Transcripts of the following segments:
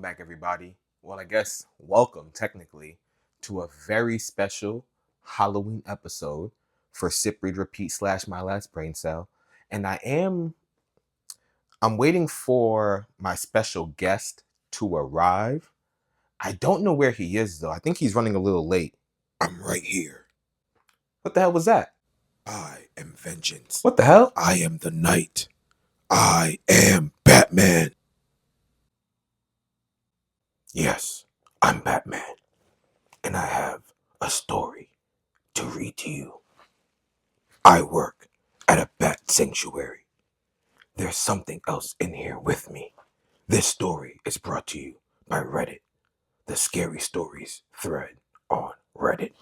back, everybody. Well, I guess welcome, technically, to a very special Halloween episode for Sip Read Repeat / My Last Brain Cell. And I'm waiting for my special guest to arrive. I don't know where he is, though. I think he's running a little late. I'm right here. What the hell was that? I am vengeance. What the hell? I am the night. I am Batman. Yes, I'm Batman. And I have a story to read to you. I work at a bat sanctuary. There's something else in here with me. This story is brought to you by Reddit, the scary stories thread on Reddit.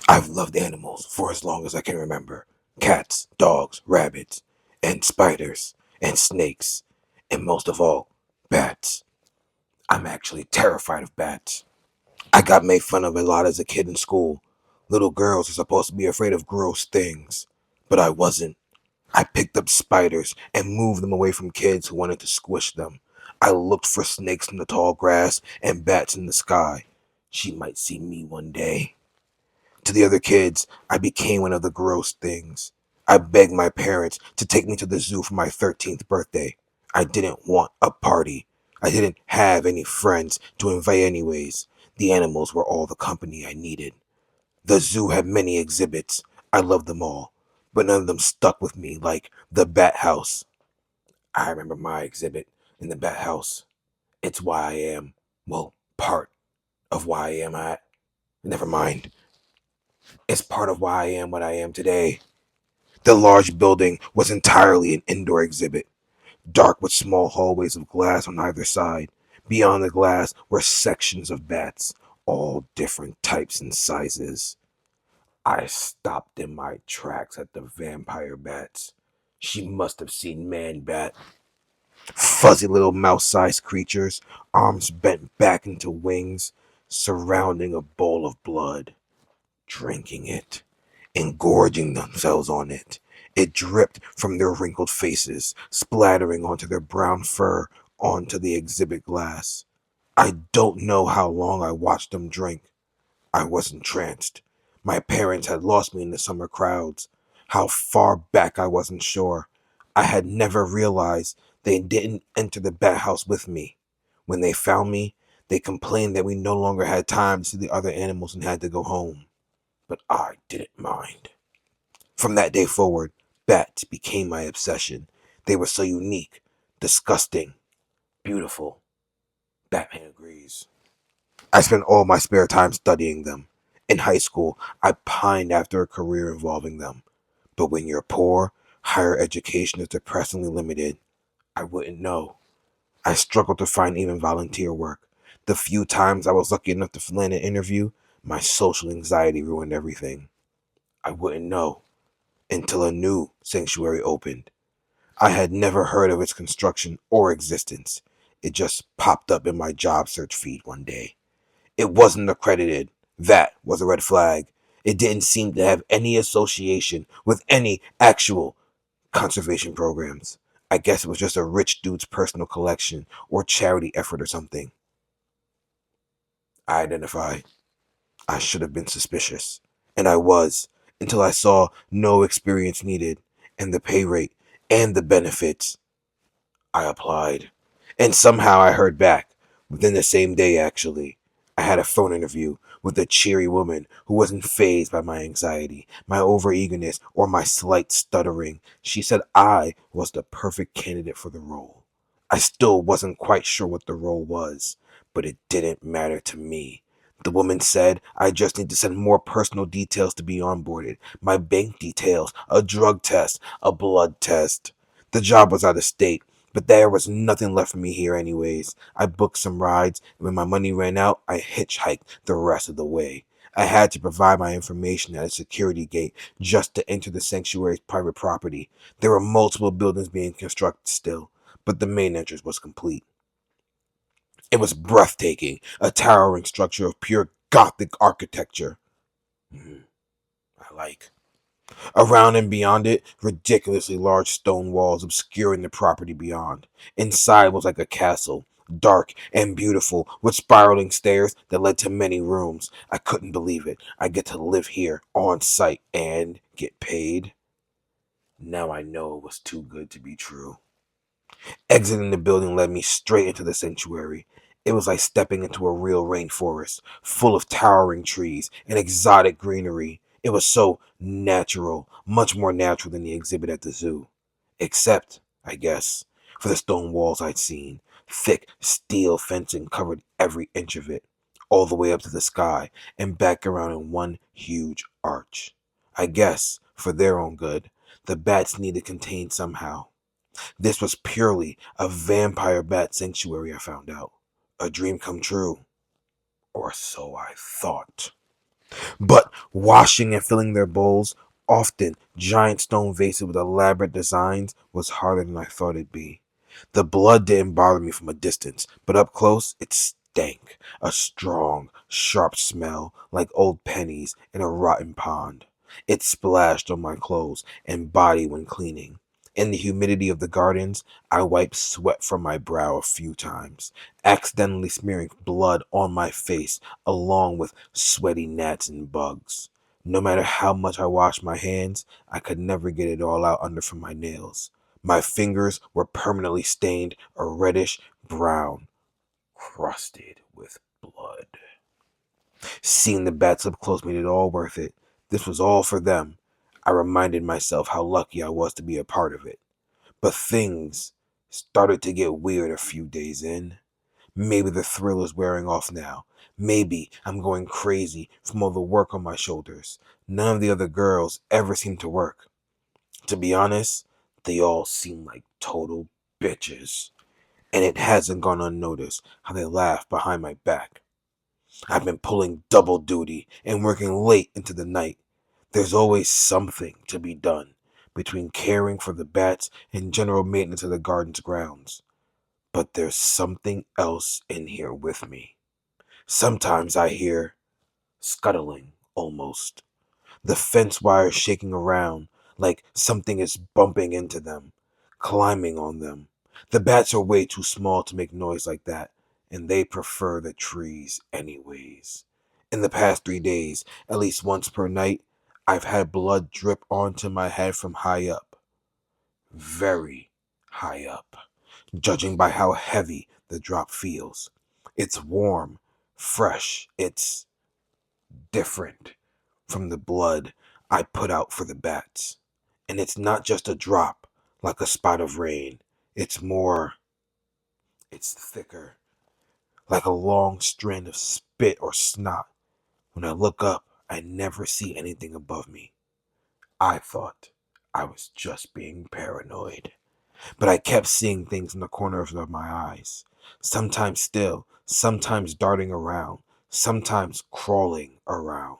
I've loved animals for as long as I can remember. Cats, dogs, rabbits, and spiders, and snakes, and most of all, bats. I'm actually terrified of bats. I got made fun of a lot as a kid in school. Little girls are supposed to be afraid of gross things, but I wasn't. I picked up spiders and moved them away from kids who wanted to squish them. I looked for snakes in the tall grass and bats in the sky. She might see me one day. To the other kids, I became one of the gross things. I begged my parents to take me to the zoo for my 13th birthday. I didn't want a party. I didn't have any friends to invite anyways. The animals were all the company I needed. The zoo had many exhibits. I loved them all, but none of them stuck with me, like the Bat House. I remember my exhibit in the Bat House. It's why I am, well, part of why I am at. Never mind. It's part of why I am what I am today. The large building was entirely an indoor exhibit, dark with small hallways of glass on either side. Beyond the glass were sections of bats, all different types and sizes. I stopped in my tracks at the vampire bats. She must have seen Man Bat. Fuzzy little mouse-sized creatures, arms bent back into wings, surrounding a bowl of blood, drinking it, engorging themselves on it. It dripped from their wrinkled faces, splattering onto their brown fur, onto the exhibit glass. I don't know how long I watched them drink. I was entranced. My parents had lost me in the summer crowds. How far back I wasn't sure. I had never realized they didn't enter the bat house with me. When they found me, they complained that we no longer had time to see the other animals and had to go home. But I didn't mind. From that day forward, bats became my obsession. They were so unique, disgusting, beautiful. Batman agrees. I spent all my spare time studying them. In high school, I pined after a career involving them. But when you're poor, higher education is depressingly limited. I wouldn't know. I struggled to find even volunteer work. The few times I was lucky enough to land an interview, my social anxiety ruined everything. I wouldn't know until a new sanctuary opened. I had never heard of its construction or existence. It just popped up in my job search feed one day. It wasn't accredited. That was a red flag. It didn't seem to have any association with any actual conservation programs. I guess it was just a rich dude's personal collection or charity effort or something. I identified. I should have been suspicious. And I was, until I saw no experience needed, and the pay rate, and the benefits. I applied. And somehow I heard back. Within the same day, actually. I had a phone interview with a cheery woman who wasn't fazed by my anxiety, my overeagerness, or my slight stuttering. She said I was the perfect candidate for the role. I still wasn't quite sure what the role was, but it didn't matter to me. The woman said I just need to send more personal details to be onboarded. My bank details, a drug test, a blood test. The job was out of state, but there was nothing left for me here anyways. I booked some rides, and when my money ran out, I hitchhiked the rest of the way. I had to provide my information at a security gate just to enter the sanctuary's private property. There were multiple buildings being constructed still, but the main entrance was complete. It was breathtaking, a towering structure of pure Gothic architecture. I like. Around and beyond it, ridiculously large stone walls obscuring the property beyond. Inside was like a castle, dark and beautiful, with spiraling stairs that led to many rooms. I couldn't believe it. I get to live here on site and get paid. Now I know it was too good to be true. Exiting the building led me straight into the sanctuary. It was like stepping into a real rainforest, full of towering trees and exotic greenery. It was so natural, much more natural than the exhibit at the zoo. Except, I guess, for the stone walls I'd seen. Thick steel fencing covered every inch of it, all the way up to the sky and back around in one huge arch. I guess, for their own good, the bats needed contained somehow. This was purely a vampire bat sanctuary, I found out. A dream come true. Or so I thought. But washing and filling their bowls, often giant stone vases with elaborate designs, was harder than I thought it'd be. The blood didn't bother me from a distance, but up close it stank. A strong, sharp smell, like old pennies in a rotten pond. It splashed on my clothes and body when cleaning. In the humidity of the gardens, I wiped sweat from my brow a few times, accidentally smearing blood on my face along with sweaty gnats and bugs. No matter how much I washed my hands, I could never get it all out under from my nails. My fingers were permanently stained a reddish brown, crusted with blood. Seeing the bats up close made it all worth it. This was all for them. I reminded myself how lucky I was to be a part of it. But things started to get weird a few days in. Maybe the thrill is wearing off now. Maybe I'm going crazy from all the work on my shoulders. None of the other girls ever seem to work. To be honest, they all seem like total bitches. And it hasn't gone unnoticed how they laugh behind my back. I've been pulling double duty and working late into the night. There's always something to be done between caring for the bats and general maintenance of the garden's grounds. But there's something else in here with me. Sometimes I hear scuttling almost. The fence wires shaking around like something is bumping into them, climbing on them. The bats are way too small to make noise like that, and they prefer the trees anyways. In the past 3 days, at least once per night, I've had blood drip onto my head from high up. Very high up, judging by how heavy the drop feels. It's warm, fresh, it's different from the blood I put out for the bats. And it's not just a drop, like a spot of rain. It's more, it's thicker, like a long strand of spit or snot. When I look up, I never see anything above me. I thought I was just being paranoid. But I kept seeing things in the corners of my eyes. Sometimes still, sometimes darting around, sometimes crawling around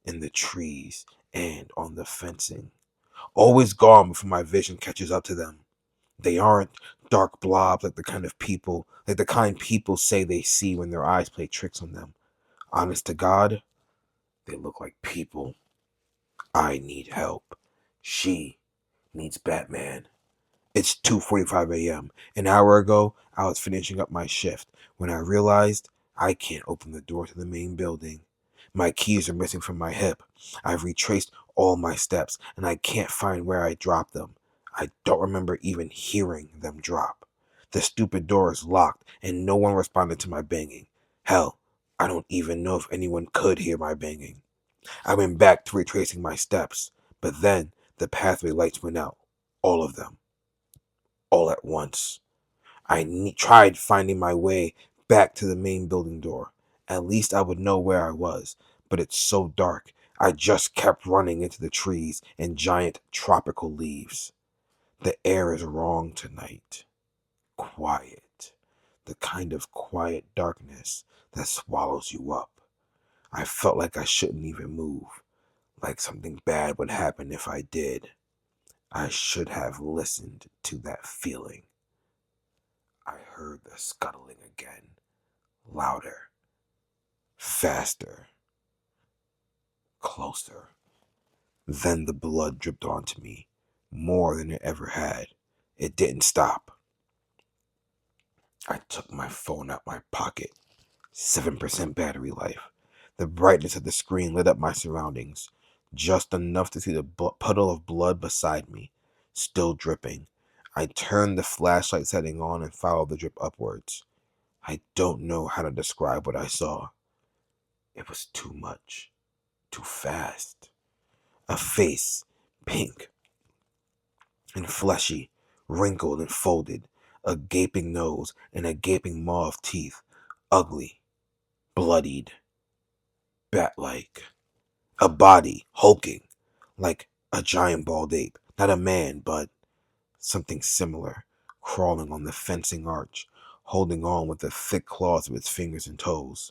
in the trees and on the fencing. Always gone before my vision catches up to them. They aren't dark blobs like the kind people say they see when their eyes play tricks on them. Honest to God, they look like people. I need help. She needs Batman. It's 2:45 a.m. An hour ago, I was finishing up my shift when I realized I can't open the door to the main building. My keys are missing from my hip. I've retraced all my steps and I can't find where I dropped them. I don't remember even hearing them drop. The stupid door is locked and no one responded to my banging. Hell, I don't even know if anyone could hear my banging. I went back to retracing my steps, but then the pathway lights went out. All of them. All at once. Tried finding my way back to the main building door. At least I would know where I was, but it's so dark. I just kept running into the trees and giant tropical leaves. The air is wrong tonight. Quiet. The kind of quiet darkness that swallows you up. I felt like I shouldn't even move, like something bad would happen if I did. I should have listened to that feeling. I heard the scuttling again, louder, faster, closer. Then the blood dripped onto me, more than it ever had. It didn't stop. I took my phone out my pocket. 7% battery life. The brightness of the screen lit up my surroundings, just enough to see the puddle of blood beside me, still dripping. I turned the flashlight setting on and followed the drip upwards. I don't know how to describe what I saw. It was too much, too fast. A face, pink and fleshy, wrinkled and folded, a gaping nose and a gaping maw of teeth, ugly, bloodied, bat-like. A body, hulking, like a giant bald ape. Not a man, but something similar, crawling on the fencing arch, holding on with the thick claws of its fingers and toes.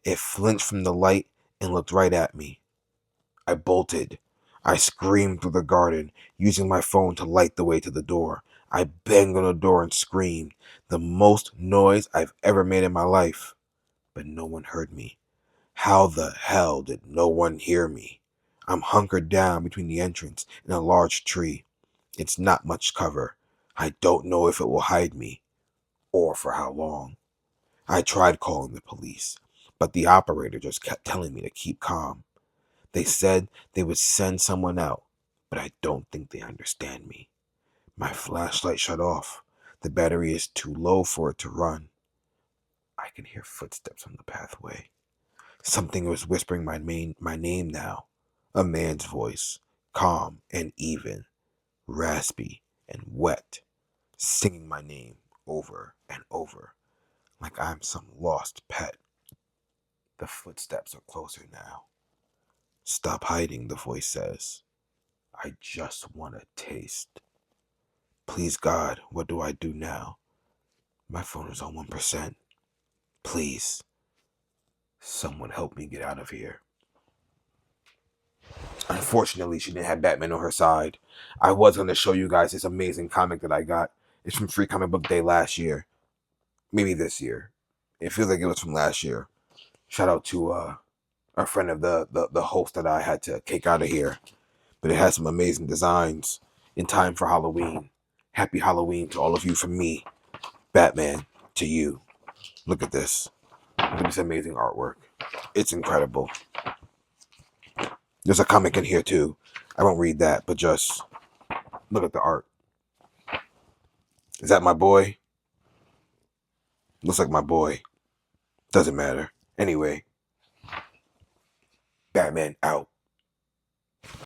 It flinched from the light and looked right at me. I bolted. I screamed through the garden, using my phone to light the way to the door. I banged on the door and screamed, the most noise I've ever made in my life. But no one heard me. How the hell did no one hear me? I'm hunkered down between the entrance and a large tree. It's not much cover. I don't know if it will hide me, or for how long. I tried calling the police, but the operator just kept telling me to keep calm. They said they would send someone out, but I don't think they understand me. My flashlight shut off. The battery is too low for it to run. I can hear footsteps on the pathway. Something was whispering my name now. A man's voice, calm and even, raspy and wet, singing my name over and over, like I'm some lost pet. The footsteps are closer now. Stop hiding, the voice says. I just want a taste. Please, God, what do I do now? My phone is on 1%. Please, someone help me get out of here. Unfortunately, she didn't have Batman on her side. I was going to show you guys this amazing comic that I got. It's from Free Comic Book Day last year. Maybe this year. It feels like it was from last year. Shout out to a friend of the host that I had to kick out of here. But it has some amazing designs in time for Halloween. Happy Halloween to all of you from me, Batman, to you. Look at this. Look at this amazing artwork. It's incredible. There's a comic in here too. I won't read that, but just look at the art. Is that my boy? Looks like my boy. Doesn't matter. Anyway, Batman out.